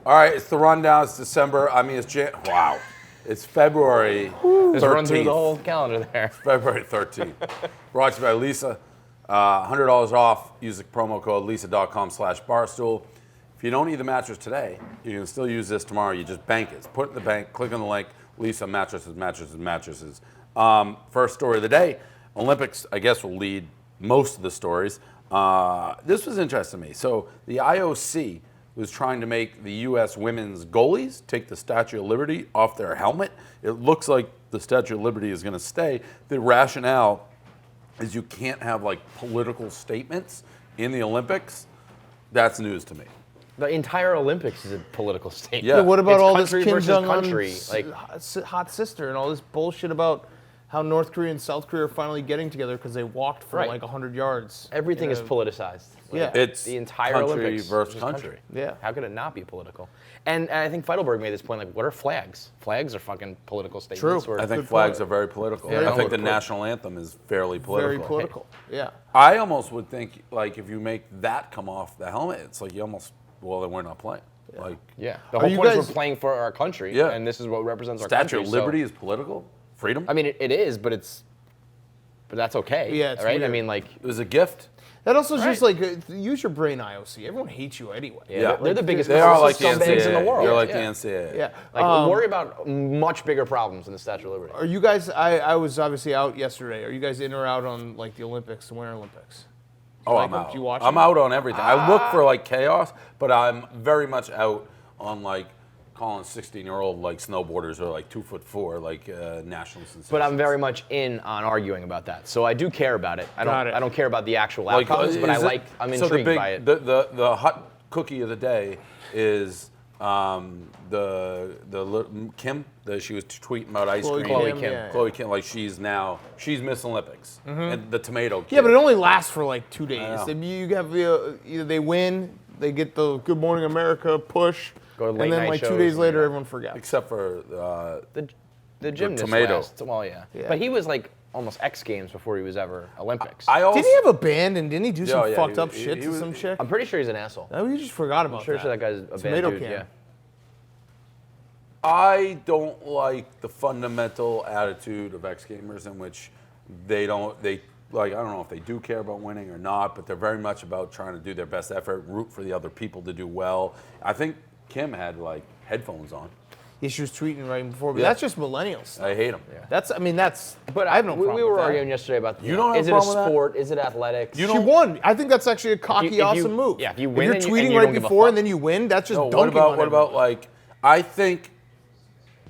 All right, it's the rundown. It's December. I mean, wow. It's February 13th. Just run through the whole calendar there. February 13th. Brought to you by Lisa. $100 off. Use the promo code lisa.com/barstool. If you don't need the mattress today, you can still use this tomorrow. You just bank it. Put it in the bank. Click on the link. Lisa mattresses, mattresses, mattresses. First story of the day. Olympics, I guess, will lead most of the stories. This was interesting to me. So the IOC was trying to make the U.S. women's goalies take the Statue of Liberty off their helmet. It looks like the Statue of Liberty is going to stay. The rationale is you can't have like political statements in the Olympics. That's news to me. The entire Olympics is a political statement. Yeah. What about It's all this country Kim versus Jong-un country, like- hot sister and all this bullshit about how North Korea and South Korea are finally getting together because they walked for Right. like 100 yards. Everything is politicized. Yeah. It's the entire country Olympics versus is country. Yeah. How could it not be political? And I think Feidelberg made this point, like, what are flags? Flags are fucking political statements. True. where- I think Good flags point. are very political. Yeah, I think the political. national anthem is fairly political. Very political. Yeah. I almost would think, like, if you make that come off the helmet, it's like you almost, well, then we're not playing. Like, Yeah. The Are whole you point is guys- we're playing for our country, Yeah. and this is what represents our Statue country. of so- Liberty is political? Freedom? I mean, it is, but that's okay. Yeah, it's right? I weird. mean, like, It was a gift. That also is just Right. like, use your brain, IOC. Everyone hates you anyway. yeah, they're the biggest They are like the scumbags NCAA. in the world. They're like yeah. the NCAA. Yeah. Like, worry about much bigger problems than the Statue of Liberty. Are you guys, I was obviously out yesterday. Are you guys in or out on like the Olympics, the Winter Olympics? Oh, like I'm them? out. Do you watch I'm them? out on everything. I look for like chaos, but I'm very much out on like calling 16-year-old like snowboarders or like 2'4", like national sensations. But I'm very much in on arguing about that, so I do care about it. I Got it. don't care about the actual like, outcomes, but is it- I'm so intrigued the big, by it. The hot cookie of the day is Kim. She was tweeting about ice cream. Chloe Kim. Yeah. Chloe Kim, like she's Miss Olympics, and the tomato. Kid. Yeah, but it only lasts for like 2 days. know. You have either they win, they get the Good Morning America push, Go to and late then night like 2 shows days and later, yeah. everyone forgets. except for The gymnast tomato. last. Well, yeah. Yeah. But he was like almost X Games before he was ever Olympics. I also. Did he have a band and didn't he do some yeah, fucked he- up he- shit he to was- some chick? I'm pretty sure he's an asshole. No, you just forgot about I'm pretty sure that guy's a Tomato bad dude. can. Yeah. I don't like the fundamental attitude of X Gamers in which I don't know if they do care about winning or not, but they're very much about trying to do their best effort, root for the other people to do well. I think Kim had like headphones on. Yeah, she was tweeting right before, but Yeah. that's just millennials. I hate them. That's But I have no problem we were with that. arguing yesterday about You don't have is a it a problem with that? sport? Is it athletics? You She don't- won. I think that's actually a cocky, if you- awesome move. yeah, if you If win you're and you- tweeting and you right don't give a before fuck. and then you win, that's just No, dunking what on about everyone. like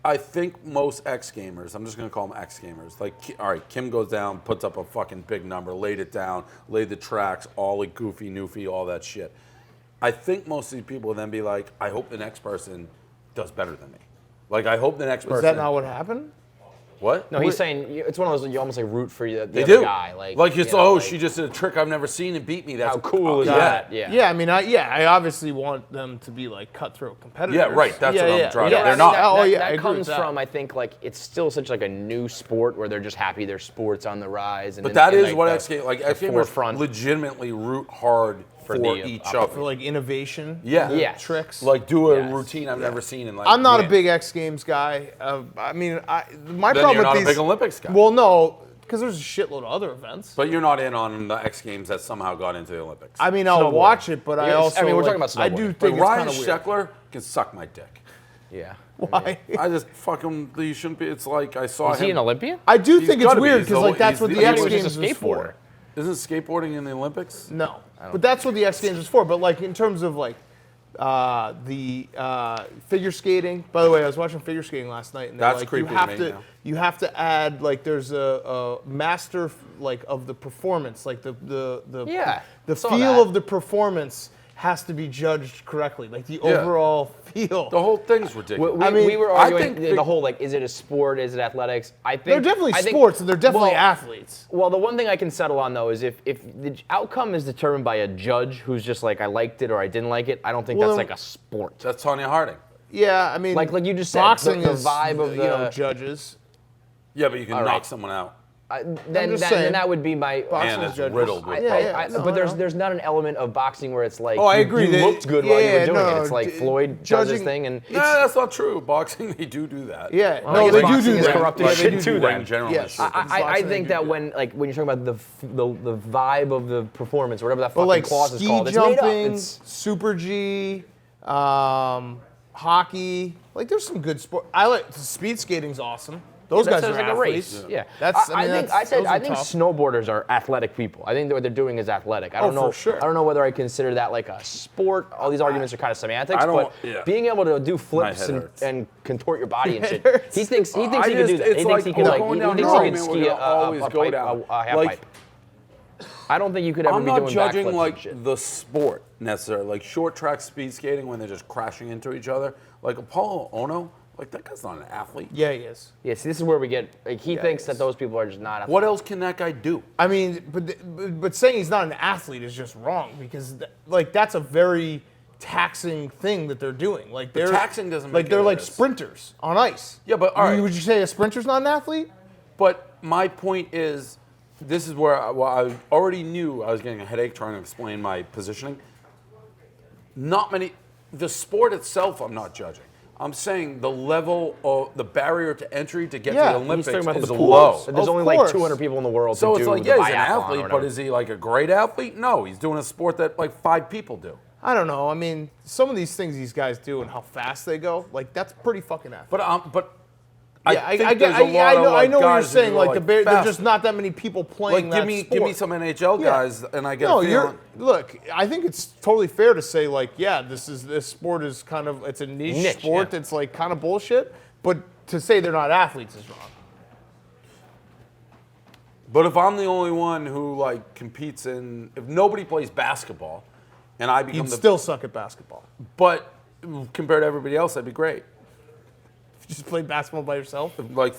I think most X Gamers, I'm just gonna call them X Gamers. Like, all right, Kim goes down, puts up a fucking big number, laid it down, laid the tracks, all like goofy, noofy, all that shit. I think most of these people will then be like, I hope the next person does better than me. Like, I hope the next person. Is that not what happened? No, What? he's saying it's one of those you almost like root for the They other do. guy. Like it's you know, like, she just did a trick I've never seen and beat me. That's how cool is yeah. that? Yeah. Yeah, I mean, I obviously want them to be like cutthroat competitors. Yeah, right. That's what I'm trying to. Yeah, They're I mean, not. that- oh, yeah, I that agree with comes that. from I think like it's still such like a new sport where they're just happy their sport's on the rise. And But that is like, what the- X Gamers like. the X Gamers forefront. legitimately root hard for the, each for other. For like innovation. Yeah. Yes. Tricks. Like do a Yes. routine I've never seen in like. I'm not a win. big X Games guy. My Then problem you're not with a these. big Olympics guy. Well, no, because there's a shitload of other events. But you're not in on the X Games that somehow got into the Olympics. I mean, I'll Snowboarding. watch it, but I Yes, also. I mean, we're like, talking about I do snowboarding. think But it's Ryan kind of weird. Sheckler can suck my dick. Yeah. Why? I just fucking. You shouldn't be. It's like I saw Is him. he an Olympian? I do He's think it's gotta be. weird He's because the- like that's he's what the- the he X was Games just a is for. skateboarder. Isn't skateboarding in the Olympics? No, but that's what the X Games is for. But like in terms of like the figure skating. By the way, I was watching figure skating last night, and they're That's like, creepy to me now. you have to add like there's a master like of the performance, like the Yeah, the saw feel that. of the performance has to be judged correctly, like the overall feel. The whole thing's ridiculous. I mean, we were I arguing think the whole like, is it a sport? Is it athletics? I think They're definitely I think- sports, and they're definitely well, athletes. Well, the one thing I can settle on though is if the outcome is determined by a judge who's just like I liked it or I didn't like it, I don't think Well, that's then- like a sport. That's Tanya Harding. Yeah, I mean, Like you just said, boxing the is vibe of you know the- judges. Yeah, but you can All knock right. someone out. then just saying. that would be my. And it's judges. riddled with But there's not an element of boxing where it's like I agree. you They- looked good while you were doing no, it. It's like Floyd does judging- his thing and Nah, that's not true. Boxing, they do that. Yeah, Well, I no, guess they boxing do is that. corrupted Yeah, shit they too, do then. Ring general Yes. is stupid. I think that when you're talking about the vibe of the performance, whatever that But fucking like clause is ski called, it's made up. jumping, It's, Super G, hockey. Like there's some good sport. I like speed skating's awesome. Those guys sounds are like a athletes. race. Yeah, That's. I think those are I think tough. snowboarders are athletic people. I think that what they're doing is athletic. I don't for know. sure. I don't know whether I consider that like a sport. All these arguments are kind of semantics, I don't- but yeah. being able to do flips head hurts. and contort your body and shit. hurts. He thinks he I can do just- that. it's He thinks like he can we're like going he down thinks the he road, can man, ski we're a gonna always go pipe, down. a half Like, pipe. I don't think you could ever I'm be not doing judging backflips like and shit. the sport necessarily, like short track speed skating when they're just crashing into each other. Like Apollo Ono, like that guy's not an athlete. Yeah, he is. Yeah, see, this is where we get. Like, he thinks that yes. those people are just not. What else can that guy do? I mean, but saying he's not an athlete is just wrong because like that's a very taxing thing that they're doing. Like they're taxing doesn't like make they're it like is. sprinters on ice. Yeah, but all right. Would you say a sprinter's not an athlete? But my point is, this is where I already knew I was getting a headache trying to explain my positioning. Not many. The sport itself, I'm not judging. I'm saying the level of the barrier to entry to get Yeah, to the he's Olympics He's talking about is the low. pools. There's Of only like course. 200 people in the world So to it's do like, the yeah, he's an biathlon or athlete, but whatever. is he like a great athlete? No, he's doing a sport that like 5 people do. I don't know. I mean, some of these things these guys do and how fast they go, like that's pretty fucking athletic. But Yeah, I think there's a lot I of know, I like know what you're guys who saying. are, Like there's fast. just not that many people playing Like that give sport. me some NHL Yeah. guys, and I get No, a feeling. look. I think it's totally fair to say like, yeah, this sport is kind of it's a niche sport yeah. that's like kind of bullshit. But to say they're not athletes is wrong. But if I'm the only one who like competes in, if nobody plays basketball, and I become You'd the, still suck at basketball. but compared to everybody else, that'd be great. If you just play basketball by yourself. Like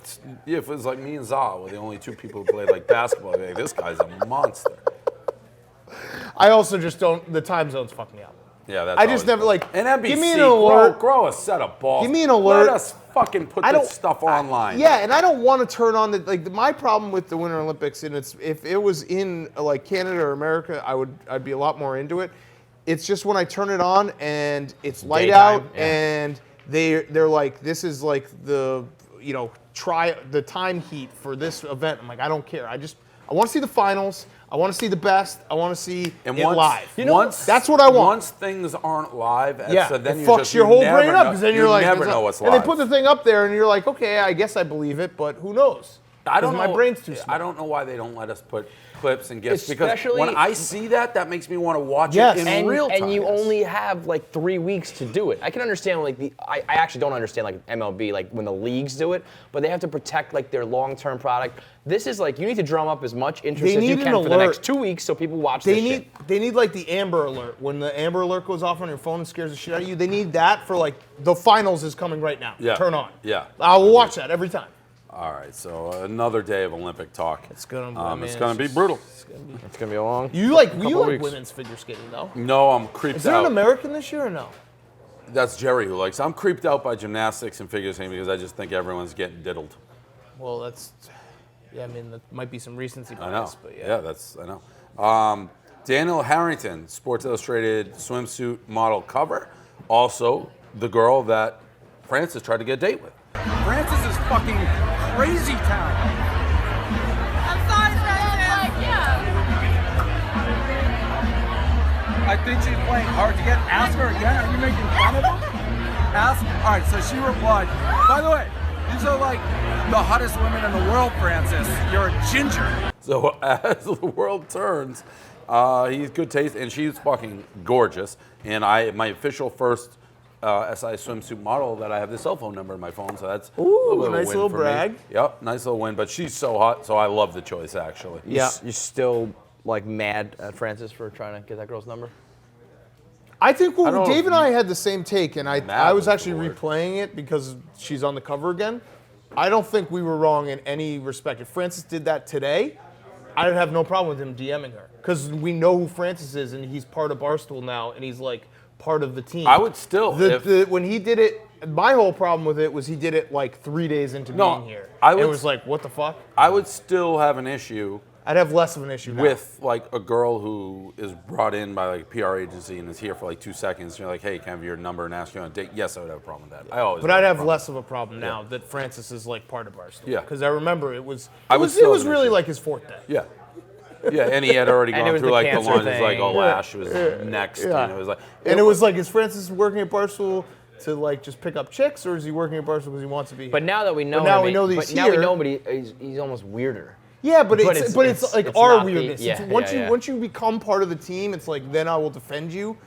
yeah, if it was like me and Zal were the only 2 people who played like basketball, I'd be like, this guy's a monster. I also just don't. The time zones fuck me up. Yeah, that's. I just always never good. like. And NBC, give me an alert. grow a set of balls. Give me an alert. Let us fucking put I this don't- stuff online. Yeah, and I don't want to turn on the like. My problem with the Winter Olympics, and it's if it was in like Canada or America, I'd be a lot more into it. It's just when I turn it on and it's light Daytime, out yeah. and they're like, this is like the try the time heat for this event. I'm like, I don't care. I want to see the finals. I want to see the best. I want to see And it once, live. once that's what I want. Once things aren't live, Yeah, so then it you fucks just, your you whole never brain up know- because then you you're like, never it's know like- what's and live. they put the thing up there, and you're like, okay, I guess I believe it, but who knows? I don't 'Cause know. my brain's too small. I don't know why they don't let us put clips and gifs because Especially- when I see that makes me want to watch Yes. it in real time. And you only have like 3 weeks to do it. I can understand like I actually don't understand like MLB like when the leagues do it, but they have to protect like their long-term product. This is like you need to drum up as much interest They as you need can an for the alert. next 2 weeks so people watch They this need shit. they need like the Amber Alert. When the Amber Alert goes off on your phone and scares the shit out of you, they need that for like the finals is coming right now. Yeah. Turn on. Yeah. I will watch that every time. All right, so another day of Olympic talk. It's gonna it's gonna be brutal. It's gonna be a long. You like couple weeks. women's figure skating though? No, I'm creeped Is there an out. American this year or no? That's Jerry who likes. I'm creeped out by gymnastics and figure skating because I just think everyone's getting diddled. Well, that's yeah. I mean, that might be some recency I know. bias, but yeah. I know. Daniel Harrington, Sports Illustrated swimsuit model cover. Also, the girl that Francis tried to get a date with. Francis is fucking crazy town. I'm sorry, Francis. I think she's playing hard to get. Ask her again. Are you making fun of him? Ask. All right. So she replied. By the way, these are like the hottest women in the world, Francis. You're a ginger. So as the world turns, he's good taste, and she's fucking gorgeous. And my official first SI swimsuit model that I have the cell phone number in my phone, so that's a little bit of nice win little for me. brag. Yep, nice little win. But she's so hot, so I love the choice actually. Yeah. You still like mad at Francis for trying to get that girl's number? I think I don't- Dave and I had the same take, and I Mad was was actually the word. replaying it because she's on the cover again. I don't think we were wrong in any respect. If Francis did that today, I'd have no problem with him DMing her because we know who Francis is, and he's part of Barstool now, and he's like part of the team. I would still, When he did it my whole problem with it was he did it like 3 days into No, being here. I It would- was like, what the fuck? I would still have an issue I'd have less of an issue now. with like a girl who is brought in by like a PR agency and is here for like 2 seconds. You're like, hey, can I have your number and ask you on a date? Yes, I would have a problem with that. I always. But I'd have a problem. less of a problem now that Francis is like part of Barstool. Yeah. Because I remember it was. I It would was, still it was have an really issue. like his fourth day. Yeah. Yeah, and he had already And it gone was through the like the cancer lines. It's like, thing. oh, Lash was next. Yeah. And it was like, And it was like, is Francis working at Barstool to like just pick up chicks, or is he working at Barstool because he wants to be? But now that we know, now him, we know that but he's now we here. know, but he's almost weirder. yeah, but but it's it's like it's our not the- weirdness. yeah, It's yeah. once you become part of the team, it's like then I will defend you.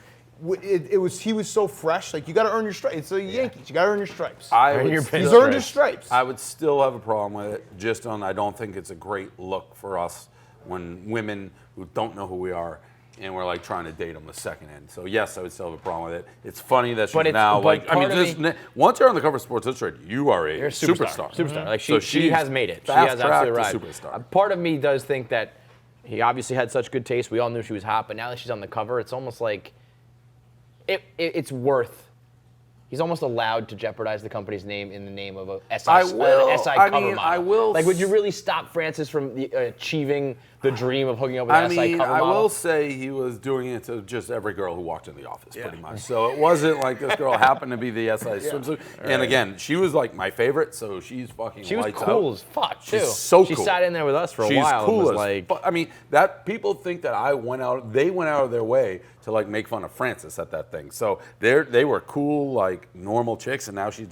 He was so fresh. Like you got to earn your stripes. It's the Yankees. You got to earn your stripes. I Earn would your still- He's pinstripes. earned his stripes. I would still have a problem with it. Just on, I don't think it's a great look for us when women who don't know who we are and we're like trying to date them the second end. So yes, I would still have a problem with it. It's funny that she's But it's- now but like. I mean, part of this, once you're on the cover of Sports Illustrated, you are a You're a superstar. Superstar. Like So she she's has made it. She fast has tracked absolutely to arrived. superstar. Part of me does think that he obviously had such good taste. We all knew she was hot, but now that she's on the cover, it's almost like it's worth. He's almost allowed to jeopardize the company's name in the name of a SI, I will. SI I cover mean, model. I will Like, would you really stop Francis from achieving the dream of hooking up with I an SI mean, cover I model? will say he was doing it to just every girl who walked in the office, pretty much. So it wasn't like this girl happened to be the SI swimsuit. And again, she was like my favorite, so she's fucking She was lights cool out. as fuck too. She's so She cool. sat in there with us for a She's while cool and was as like, fu- I mean, that people think that I went out. They went out of their way to like make fun of Francis at that thing. So they were cool, like normal chicks, and now she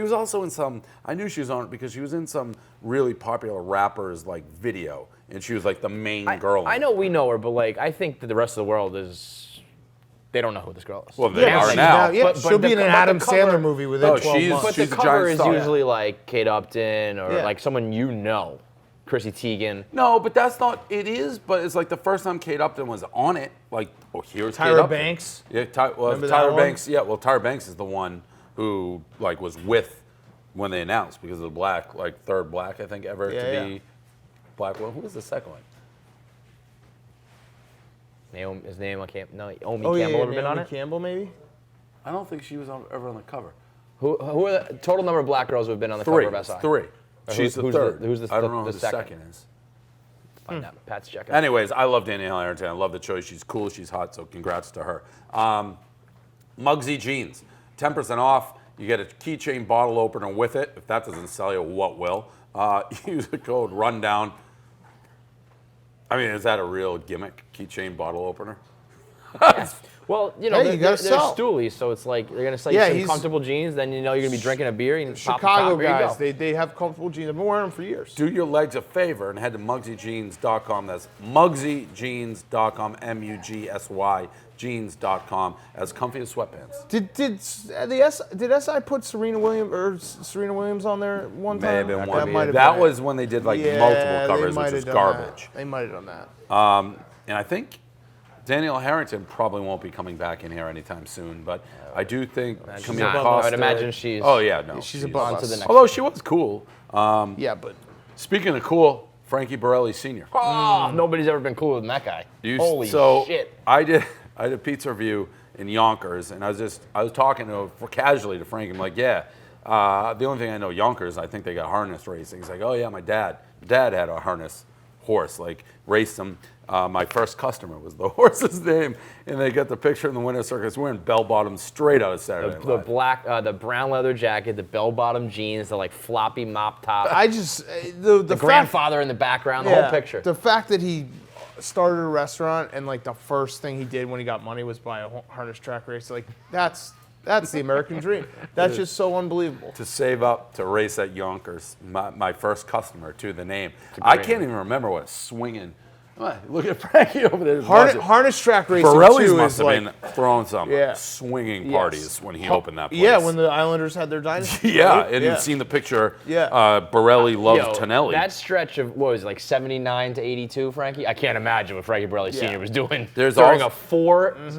was also in some. I knew she was on it because she was in some really popular rappers like video, and she was like the main girl. I know we know her, but like I think that the rest of the world they don't know who this girl is. Well, they Yeah, are she's now. Yeah, But she'll the be in an co- but the Adam cover- Sandler movie within Oh, 12 she's- months. But she's the a cover giant is star. usually like Kate Upton or Yeah. like someone you know, Chrissy Teigen. No, but that's not. It is, but it's like the first time Kate Upton was on it. Like, oh, here's Kate Tyra Upton. Banks? Yeah, Remember that Tyra one? Banks. Yeah, well, Tyra Banks is the one who like was with when they announced because of the black, like third black I think ever Yeah, to yeah. be black. Well, who was the second one? Naomi, his name I can't. No, Naomi Oh yeah, Campbell ever been on Naomi it? Campbell maybe. I don't think she was ever on the cover. Who are the total number of black girls who have been on the Three. cover of SI? Three. Or She's the who's third. who's the, I don't know the who the second? second is. Find out. Pat's checking. Anyways, I love Danielle Harrington. I love the choice. She's cool. She's hot. So congrats to her. Muggsy Jeans, 10% off. You get a keychain bottle opener with it. If that doesn't sell you, what will? Use the code RUNDOWN. I mean, is that a real gimmick? Keychain bottle opener? Well, you know, Hey, they're, you gotta they're sell. stoolies, so it's like they're gonna sell Yeah, you some he's- comfortable jeans. Then you know you're gonna be drinking a beer. You can pop the Chicago top, here you guys, go. they have comfortable jeans. I've been wearing them for years. Do your legs a favor and head to MuggsyJeans.com. That's MuggsyJeans.com, MUGSY jeans.com, as comfy as sweatpants. Did SI put Serena Williams on there one time? May have been one. might have That been was it. when they did like Yeah, multiple they covers, might which have was done garbage. that. They might have done that. And I think Danielle Harrington probably won't be coming back in here anytime soon, but I do think Camille not. Costa. I would imagine she's- Oh yeah, no. She's above on to us. the next Although she was cool. Yeah, but Speaking of cool, Frankie Borelli Sr. Oh, nobody's ever been cooler than that guy. Holy so shit! I did a pizza review in Yonkers, and I was talking casually to Frank. I'm like, yeah, the only thing I know Yonkers, I think they got harness racing. He's like, oh yeah, my dad had a harness horse, like raced him. My first customer was the horse's name, and they got the picture in the winner's circus wearing bell bottoms straight out of Saturday Night The Live. black, the brown leather jacket, the bell-bottom jeans, the like floppy mop top, I just the fact, grandfather in the background, the yeah, whole picture. The fact that he started a restaurant and like the first thing he did when he got money was buy a harness track race, like that's the American dream. That's just so unbelievable. To save up to race at Yonkers, my first customer to the name. I can't even remember what swinging. Look at Frankie over there. Harness track racing Borelli's too must is have like been throwing some Yeah. swinging Yes. parties when he opened that place. yeah, when the Islanders had their dynasty. yeah, right? and you've seen the picture. Yeah. Borelli loved Yo, Tonelli. that stretch of what was it, like 79 to 82, Frankie? I can't imagine what Frankie Borelli Sr. was doing There's during also-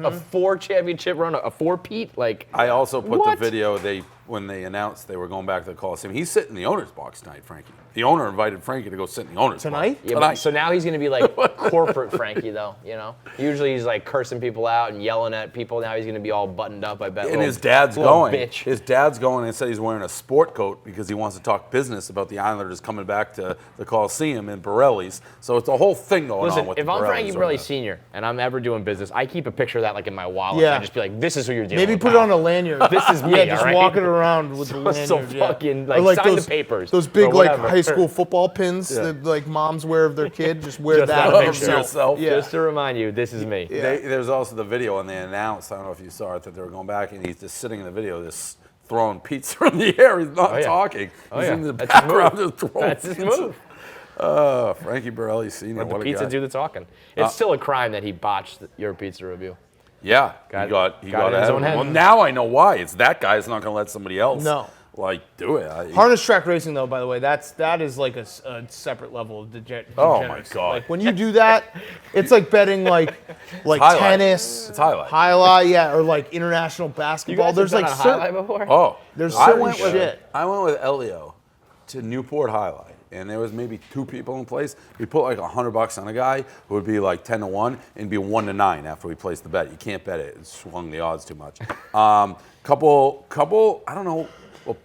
a four championship run, a four-peat. Like I also put What? the video. They when they announced they were going back to the Coliseum. He's sitting in the owner's box tonight, Frankie. The owner invited Frankie to go sit in the owner's Tonight? box. Yeah, but, so now he's going to be like corporate Frankie, though, you know? Usually he's like cursing people out and yelling at people. Now he's going to be all buttoned up, I bet. And his dad's going. Bitch. His dad's going and said he's wearing a sport coat because he wants to talk business about the Islanders coming back to the Coliseum in Borelli's. So it's a whole thing going Listen, on with if the I'm Frankie Borellis Borelli right now. Sr. and I'm ever doing business, I keep a picture of that like in my wallet. Yeah. And I just be like, this is who you're dealing Maybe with. put it on a lanyard. This is me, Yeah, just all right? walking around with the lanyard. So yeah. fucking, Or like, sign those, the papers. Those big, or like, whatever. high school football pins that, like, moms wear of their kid. Just wear Just that that of picture. yourself. Yeah. Just to remind you, this is me. There's also the video, and they announced, I don't know if you saw it, that they were going back, and he's just sitting in the video, just throwing pizza in the air. He's not talking. He's in the That's his background move. just throwing That's his pizza. move. Frankie Borelli Sr. Let the What a pizza guy. do the talking. It's still a crime that he botched your pizza review. Yeah, Got he got it in ahead his of own him. head. Well, now I know why. It's that guy's not going to let somebody else. No. Like, do it. Harness track racing, though, by the way, that is like a separate level of Oh, my degeneracy. God. Like when you do that, it's like betting like highlight. tennis. It's highlight. Highlight, yeah, or like international You basketball. guys There's have like done a certain, highlight before? Oh, there's I certain went with shit. I went with Elio to Newport Highlight, and there was maybe 2 people in place. We put like $100 on a guy who would be like 10-1 and be 1-9 after we placed the bet. You can't bet it; it swung the odds too much. Couple, I don't know. Well,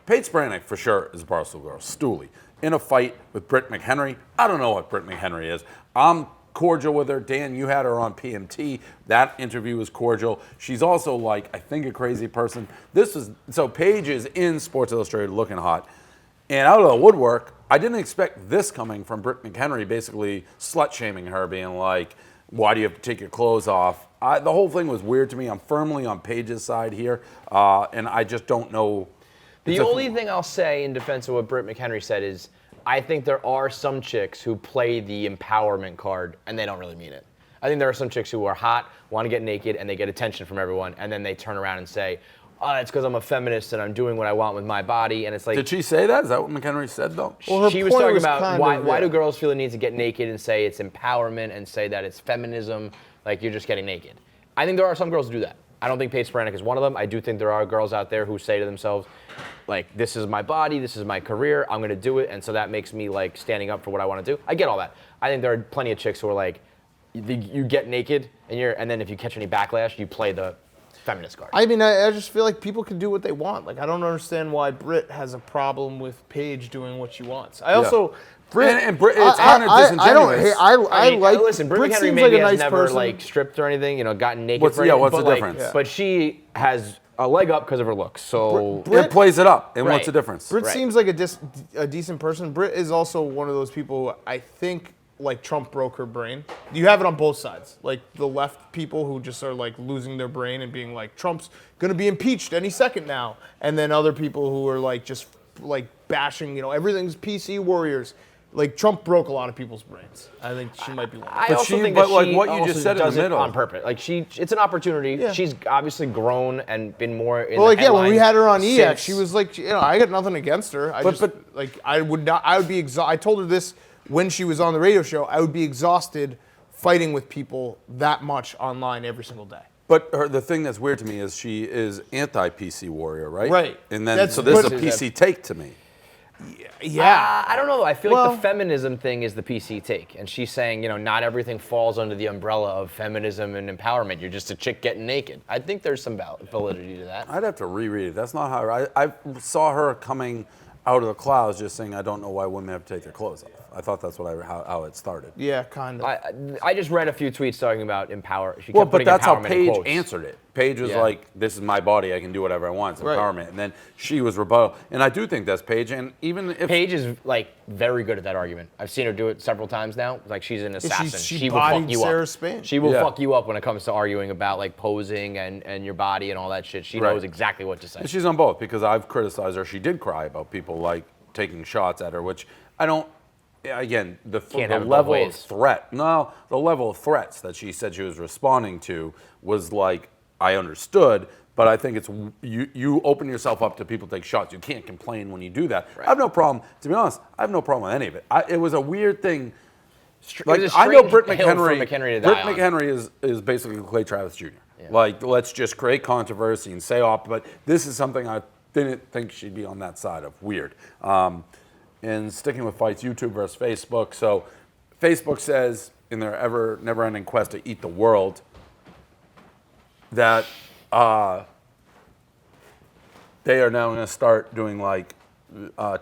Paige Spiranac for sure is a Barstool girl. Stooley in a fight with Britt McHenry. I don't know what Britt McHenry is. I'm cordial with her. Dan, you had her on PMT. That interview was cordial. She's also like, I think, a crazy person. So Paige is in Sports Illustrated looking hot. And out of the woodwork, I didn't expect this coming from Britt McHenry, basically slut-shaming her, being like, why do you have to take your clothes off? The whole thing was weird to me. I'm firmly on Paige's side here, and I just don't know. The only thing I'll say in defense of what Britt McHenry said is, I think there are some chicks who play the empowerment card and they don't really mean it. I think there are some chicks who are hot, want to get naked, and they get attention from everyone, and then they turn around and say, oh, it's because I'm a feminist and I'm doing what I want with my body. And it's like, Did she say that? Is that what McHenry said, though? Well, her she was point talking was about kind why, of, why yeah. do girls feel the need to get naked and say it's empowerment and say that it's feminism, like you're just getting naked. I think there are some girls who do that. I don't think Paige Spiranac is one of them. I do think there are girls out there who say to themselves, like, this is my body, this is my career, I'm gonna do it, and so that makes me like standing up for what I want to do. I get all that. I think there are plenty of chicks who are like, you get naked and then if you catch any backlash, you play the feminist card. I mean, I just feel like people can do what they want. Like, I don't understand why Britt has a problem with Paige doing what she wants. I also, Britt, And Britt, it's kind of disingenuous. I don't hate. I like. Listen, Britt McHenry seems maybe like a has nice never person. like stripped or anything, gotten naked. What's for the anything, what's but, the like, difference? But she has a leg up because of her looks. So It plays it up. And Right. what's the difference? Britt Right. seems like a decent person. Britt is also one of those people who I think like Trump broke her brain. You have it on both sides. Like the left people who just are like losing their brain and being like, Trump's gonna be impeached any second now. And then other people who are like just like bashing, everything's PC warriors. Like Trump broke a lot of people's brains. I think she might be one. I But also she- think but, that like, she what you also just said in the does it middle. on purpose. Like it's an opportunity. Yeah. She's obviously grown and been more in Well, the like yeah, when we headlines had her on EX, since- she was like, I got nothing against her. I would be I told her this when she was on the radio show. I would be exhausted fighting with people that much online every single day. But the thing that's weird to me is she is anti-PC warrior, right? Right. And then, That's- so this is a but- PC take to me. Yeah. I don't know though. I feel like Well- the feminism thing is the PC take, and she's saying, not everything falls under the umbrella of feminism and empowerment. You're just a chick getting naked. I think there's some validity to that. I'd have to reread it. That's not how I saw her coming out of the clouds just saying, I don't know why women have to take their clothes off. I thought that's how it started. Yeah, kind of. I just read a few tweets talking about empower. She kept Well, but putting that's how empowerment in Paige quotes. answered it. Paige was Yeah. like, this is my body. I can do whatever I want. It's Right. empowerment. And then she was rebuttal. And I do think that's Paige. And even if Paige is like very good at that argument. I've seen her do it several times now. Like she's an assassin. she will fuck bodied you Sarah up. Spain. She will Yeah. fuck you up when it comes to arguing about like posing and your body and all that shit. She Right. knows exactly what to say. she's on both, because I've criticized her. She did cry about people like taking shots at her, which I don't. Again, the Can't have it both level of ways. threat. No, the level of threats that she said she was responding to was like, I understood, but I think it's you open yourself up to people take shots. You can't complain when you do that. I have no problem. To be honest, I have no problem with any of it. It was a weird thing. It Like was a I know strange Britt hill for McHenry. McHenry to Britt die on. McHenry is basically Clay Travis Jr. Like, let's just create controversy and say off. But this is something I didn't think she'd be on that side of. Weird. And sticking with fights, YouTube versus Facebook. So Facebook says in their never-ending quest to eat the world that they are now going to start doing like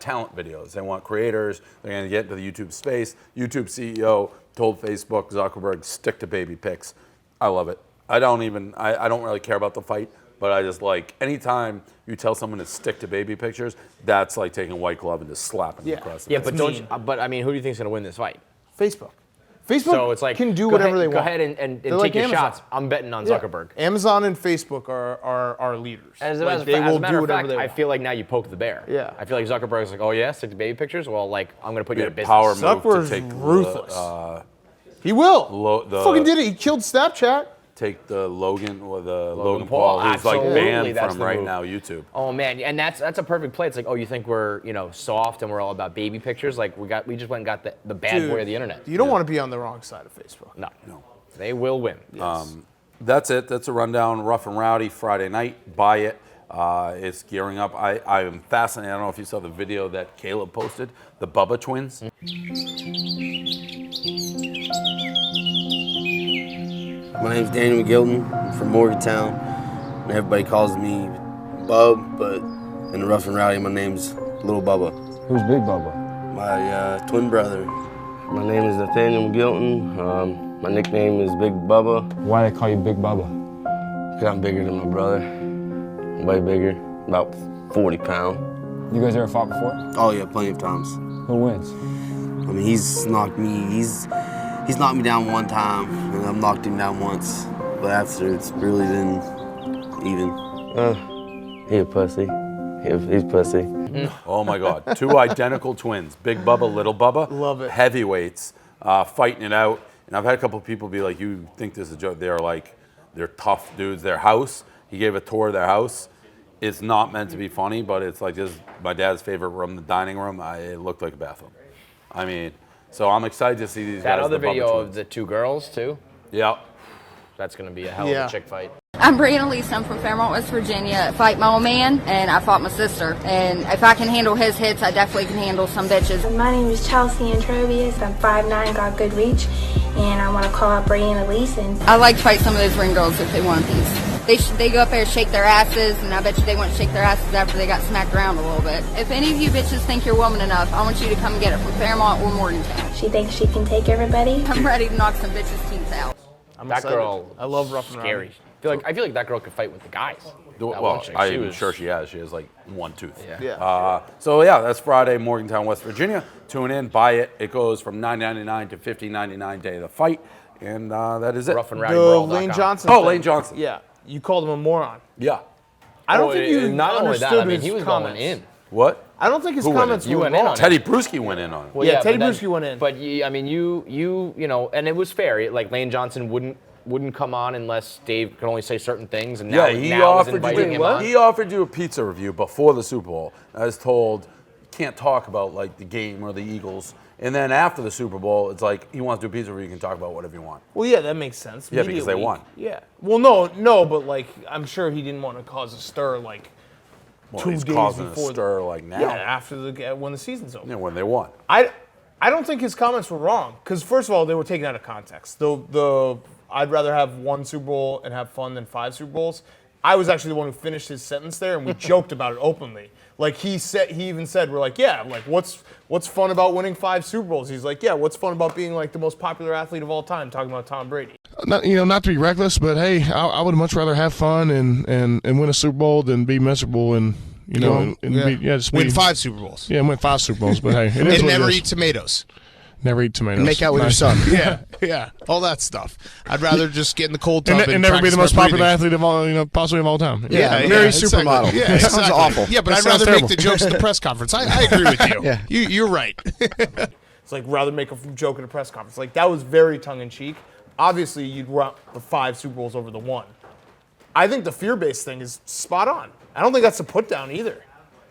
talent videos. They want creators. They're going to get into the YouTube space. YouTube CEO told Facebook, Zuckerberg, stick to baby pics. I love it. I don't really care about the fight, but I just like anytime you tell someone to stick to baby pictures, that's like taking a white glove and just slapping them across the face. But I mean, who do you think is going to win this fight? Facebook So it's like can do whatever they want. Go ahead and take like your Amazon. shots. I'm betting on Zuckerberg. Amazon and Facebook are leaders. As Like, a they will matter do of whatever fact, they I want. feel like now you poke the bear. Yeah. I feel like Zuckerberg's like, oh yeah, stick to baby pictures. Well, like I'm going to put you out of business. Power move to Zuckerberg's take ruthless. He will. Fucking did it. He killed Snapchat. take the Logan Paul, who's Absolutely, like banned that's from the right move. now YouTube. Oh man, and that's a perfect play. It's like, oh, you think we're soft and we're all about baby pictures? Like we just went and got the bad Dude, boy of the internet. You don't want to be on the wrong side of Facebook. No, they will win. That's it. That's a rundown. Rough and Rowdy Friday night. Buy it. It's gearing up. I am fascinated. I don't know if you saw the video that Caleb posted, the Bubba twins. My name's Daniel Gilton. I'm from Morgantown. And everybody calls me Bub, but in the Rough and Rowdy, my name's Little Bubba. Who's Big Bubba? My twin brother. My name is Nathaniel Gilton. My nickname is Big Bubba. Why they call you Big Bubba? Because I'm bigger than my brother. Way bigger, about 40 pounds. You guys ever fought before? Oh yeah, plenty of times. Who wins? I mean, he's knocked me down one time, and I've knocked him down once. But after, it's really been even. He a pussy. He's pussy. Oh my God. Two identical twins. Big Bubba, Little Bubba. Love it. Heavyweights fighting it out. And I've had a couple of people be like, you think this is a joke? They're tough dudes. Their house, he gave a tour of their house. It's not meant to be funny, but it's like just my dad's favorite room, the dining room. It looked like a bathroom. I mean, so I'm excited to see these guys. That other the Bubba video twins. of the two girls too. Yeah. That's going to be a hell of a chick fight. I'm Brianna Lisa. I'm from Fairmont, West Virginia. I fight my old man, and I fought my sister. And if I can handle his hits, I definitely can handle some bitches. My name is Chelsea Antrobius. I'm 5'9", got good reach, and I want to call out Brianna Lisa. I like to fight some of those ring girls if they want a piece. They go up there and shake their asses, and I bet you they want to shake their asses after they got smacked around a little bit. If any of you bitches think you're woman enough, I want you to come get it from Fairmont or Morgantown. She thinks she can take everybody. I'm ready to knock some bitches' teeth out. I'm That excited. girl, I love Rough and Rowdy. scary. I feel like that girl could fight with the guys. That one Well, chick, I'm sure she has. She has like one tooth. Yeah. So yeah, that's Friday, Morgantown, West Virginia. Tune in, buy it. It goes from $9.99 to $15.99 day of the fight, and that is it. Rough and Rowdy The Brawl.com. Lane Johnson. Oh, thing. Lane Johnson. Yeah. You called him a moron. Yeah. I don't think you not only understood that. I mean, his he was comments. going in. What? I don't think his Who went comments in? You were went in wrong. on it. Teddy Bruschi went in on it. Well, yeah, Teddy but Bruschi went in. But I mean, you know, and it was fair. Like Lane Johnson wouldn't come on unless Dave could only say certain things, and now, Yeah, he now is offered inviting him on. He offered you a pizza review before the Super Bowl. I was told you can't talk about like the game or the Eagles. And then after the Super Bowl, it's like he wants to do a pizza review. You can talk about whatever you want. Well, yeah, that makes sense. Yeah, Media because they week. won. Yeah. Well, no, but like I'm sure he didn't want to cause a stir like Well, 2 he's days causing before. a stir like now. Yeah, after when the season's over. Yeah, when they won. I don't think his comments were wrong because first of all they were taken out of context. The I'd rather have 1 Super Bowl and have fun than 5 Super Bowls. I was actually the one who finished his sentence there, and we joked about it openly. Like he even said, we're like, yeah, like what's fun about winning 5 Super Bowls? He's like, yeah, what's fun about being like the most popular athlete of all time? Talking about Tom Brady. Not to be reckless, but hey, I would much rather have fun and win a Super Bowl than be miserable and just win 5 Super Bowls. Yeah, win 5 Super Bowls, but hey, it is And what never it is. eat tomatoes. Never eat tomatoes. And make out with Nice. your son. Yeah, all that stuff. I'd rather just get in the cold tub and never be practice the most my popular breathing. athlete of all, possibly of all time. Yeah, Mary exactly. Supermodel. Yeah, That sounds exactly. awful. Yeah, but That I'd sounds rather terrible. make the jokes at the press conference. I agree with you. Yeah. You're right. It's like rather make a joke at a press conference. Like that was very tongue in cheek. Obviously, you'd want the 5 Super Bowls over the 1. I think the fear-based thing is spot on. I don't think that's a put down either.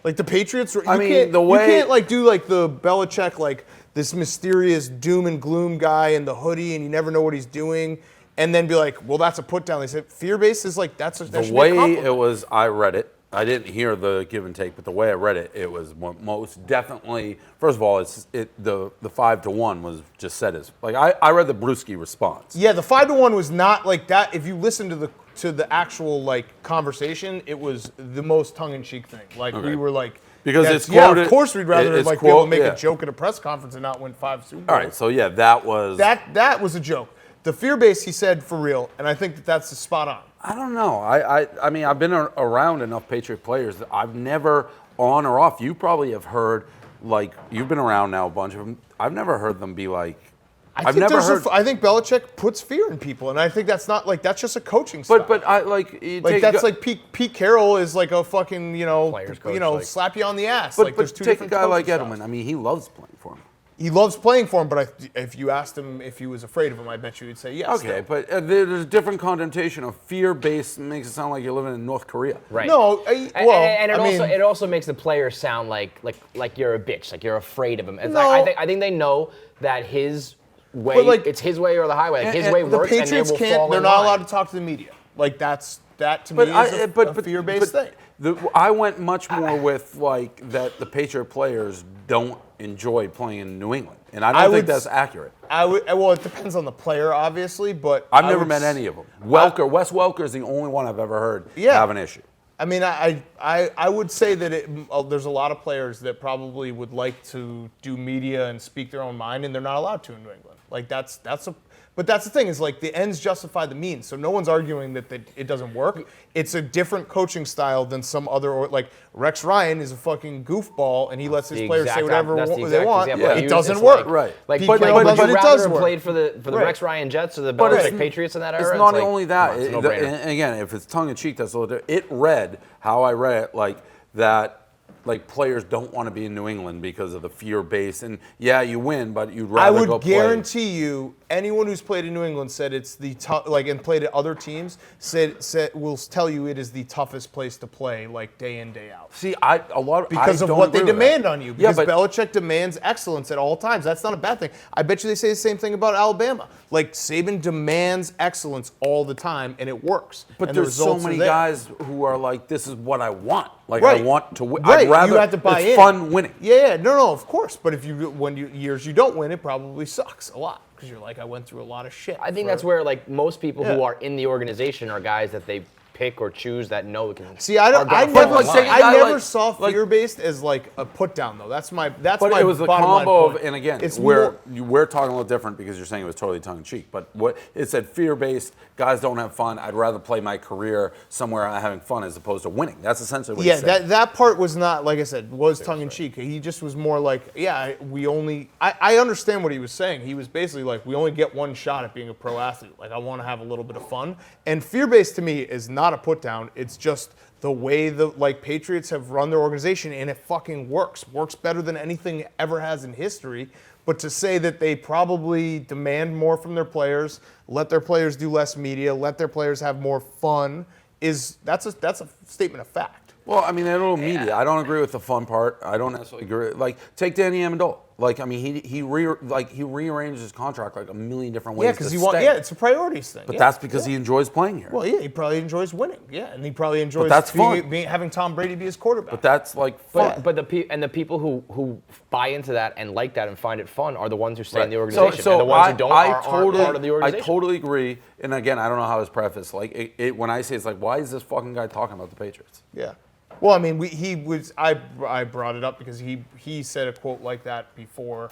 Like the Patriots, you can't like do like the Belichick like this mysterious doom and gloom guy in the hoodie, and you never know what he's doing. and then be like, well, that's a put down. They said fear-based is like that should be a The way compliment. it was, I read it. I didn't hear the give and take, but the way I read it, it was most definitely. First of all, the 5-1 was just said as like I read the Brewski response. Yeah, the 5-1 was not like that. If you listen to the actual like conversation, it was the most tongue-in-cheek thing. Like we were like, because that's- it's quoted. of course we'd rather it's like be able to make yeah. a joke at a press conference and not win 5 Super Bowls. All right, so yeah, that was that was a joke. The fear base, he said, for real, and I think that's spot on. I don't know. I mean, I've been around enough Patriot players that I've never, on or off, you probably have heard, like, you've been around now a bunch of them. I've never heard them be like, I think Belichick puts fear in people, and I think that's not like that's just a coaching style. But I like that's like Pete Carroll is like a fucking Players coach, slap you on the ass. But, like there's two take a different guy like coaching Edelman. styles. I mean, he loves playing for him. He loves playing for him, but if you asked him if he was afraid of him, I bet you he'd say yes. Okay, but there's a different connotation of fear-based. Makes it sound like you're living in North Korea. Right. No, it also makes the players sound like you're a bitch, like you're afraid of him. It's like, I think they know that his way, it's his way or the highway. Like his way the works, Patriots and they will fall they're in not line. allowed to talk to the media. Like that to me is a fear-based thing. I went much more with like that the Patriot players don't enjoy playing in New England, and I don't think that's accurate. Well, it depends on the player, obviously, but I've never met any of them. Wes Welker is the only one I've ever heard have an issue. I mean, I would say that there's a lot of players that probably would like to do media and speak their own mind, and they're not allowed to in New England. Like but that's the thing is like the ends justify the means. So no one's arguing that it doesn't work. It's a different coaching style than some other like Rex Ryan is a fucking goofball and he lets his players say whatever they want. It doesn't work. Right. Like, but would you it rather does have work. played for the Rex Ryan Jets or the But Belichick Patriots in that era? It's not like, only that. It's a no-brainer. And again, if it's tongue in cheek, that's a little different. It read how I read it like that. Like players don't want to be in New England because of the fear base, and yeah, you win, but you'd rather go play. I would guarantee you, anyone who's played in New England said it's the and played at other teams said will tell you it is the toughest place to play, like day in day out. See, because of what they demand on you. Because Belichick demands excellence at all times. That's not a bad thing. I bet you they say the same thing about Alabama. Like Saban demands excellence all the time, and it works. But there's so many guys who are like, this is what I want. Like I want to win. Right. I'd rather, you have to buy it's in. fun winning. Yeah, no, of course. But if years you don't win, it probably sucks a lot because you're like, I went through a lot of shit. I think that's where like most people who are in the organization are guys that they pick or choose that know can. See, I never saw fear-based as like a put down though. That's my But it was the combo of, and again, we're talking a little different because you're saying it was totally tongue in cheek. But what it said, fear-based, guys don't have fun. I'd rather play my career somewhere having fun as opposed to winning. That's essentially what he said. that part was not, like I said, was tongue in cheek. He just was more like, I understand what he was saying. He was basically like, we only get one shot at being a pro athlete. Like I want to have a little bit of fun. And fear-based to me is not a put down. It's just the way the Patriots have run their organization, and it fucking works better than anything ever has in history. But to say that they probably demand more from their players, let their players do less media, let their players have more fun, that's a statement of fact. Well, I mean, a little media. I don't agree with the fun part. I don't necessarily agree. Like, take Danny Amendola. Like, I mean, he rearranged his contract like a million different ways. Yeah, because it's a priorities thing. But that's because he enjoys playing here. Well, yeah, he probably enjoys winning. Yeah, and he probably enjoys having Tom Brady be his quarterback. But that's like fun. But the people who buy into that and like that and find it fun are the ones who stay in the organization. And the ones who don't aren't part of the organization. I totally agree. And again, I don't know how it's prefaced. Like, when I say it's like, why is this fucking guy talking about the Patriots? Yeah. Well, I mean, I brought it up because he said a quote like that before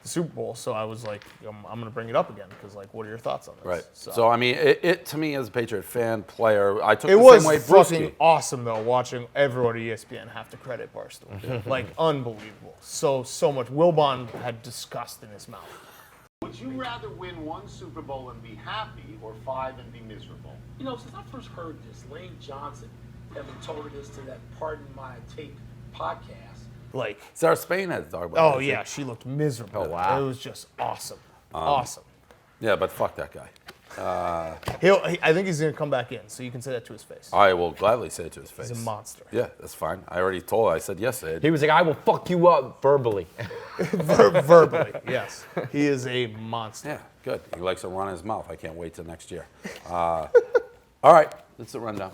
the Super Bowl, so I was like, I'm going to bring it up again because, like, what are your thoughts on this? Right. So I mean, it to me as a Patriot fan, player, I took it the was same way. Fucking awesome though, watching everyone at ESPN have to credit Barstool. Like, unbelievable. So much. Wilbon had disgust in his mouth. Would you rather win one Super Bowl and be happy, or 5 and be miserable? You know, since I first heard this, Lane Johnson having told this to that Pardon My Take podcast. Like Sarah Spain had to talk about it. Oh, yeah, she looked miserable. Oh, wow. It was just awesome. Awesome. Yeah, but fuck that guy. I think he's going to come back in, so you can say that to his face. I will gladly say it to his face. He's a monster. Yeah, that's fine. I already told her. I said yes, Ed. He was like, I will fuck you up verbally. Verbally, yes. He is a monster. Yeah, good. He likes to run his mouth. I can't wait till next year. All right, that's the rundown.